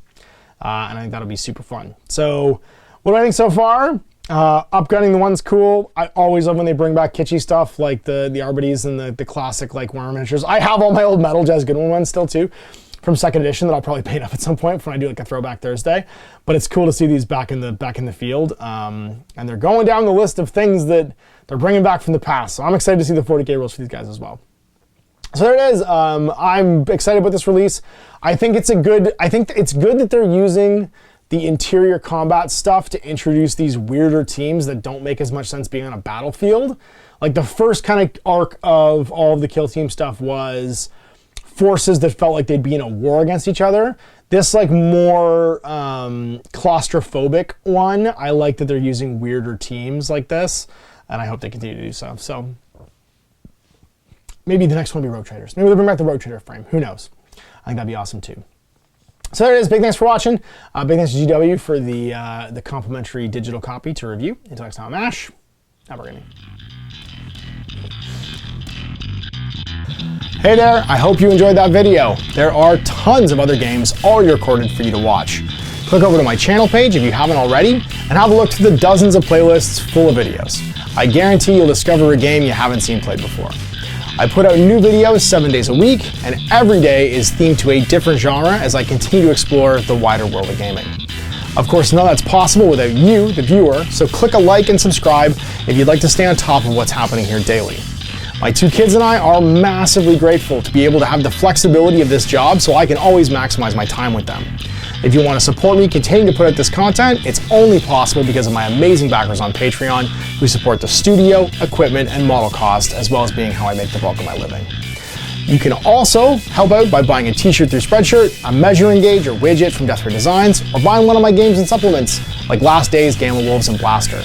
And I think that'll be super fun. So what do I think so far? Upgunning the one's cool. I always love when they bring back kitschy stuff like the Arbites and the classic like Worm miniatures. I have all my old Metal Jazz Goodwin ones still too from 2nd edition that I'll probably paint up at some point when I do like a Throwback Thursday. But it's cool to see these back in the field. And they're going down the list of things that they're bringing back from the past. So I'm excited to see the 40K rules for these guys as well. So there it is. I'm excited about this release. I think it's good that they're using the interior combat stuff to introduce these weirder teams that don't make as much sense being on a battlefield. Like the first kind of arc of all of the kill team stuff was forces that felt like they'd be in a war against each other. This like more claustrophobic one, I like that they're using weirder teams like this, and I hope they continue to do so. So maybe the next one will be Rogue Traders. Maybe they'll bring back the Rogue Trader frame. Who knows? I think that'd be awesome too. So there it is. Big thanks for watching. Big thanks to GW for the complimentary digital copy to review. Until next time, I'm Ash. Have a good gaming. Hey there. I hope you enjoyed that video. There are tons of other games already recorded for you to watch. Click over to my channel page if you haven't already, and have a look through the dozens of playlists full of videos. I guarantee you'll discover a game you haven't seen played before. I put out new videos 7 days a week, and every day is themed to a different genre as I continue to explore the wider world of gaming. Of course, none of that's possible without you, the viewer, so click a like and subscribe if you'd like to stay on top of what's happening here daily. My 2 kids and I are massively grateful to be able to have the flexibility of this job so I can always maximize my time with them. If you want to support me continuing to put out this content, it's only possible because of my amazing backers on Patreon who support the studio, equipment, and model cost, as well as being how I make the bulk of my living. You can also help out by buying a t-shirt through Spreadshirt, a measuring gauge or widget from Death Ray Designs, or buying one of my games and supplements like Last Days, Gamma Wolves, and Blaster.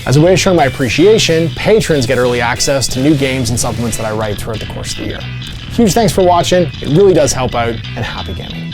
As a way of showing my appreciation, patrons get early access to new games and supplements that I write throughout the course of the year. Huge thanks for watching. It really does help out, and happy gaming.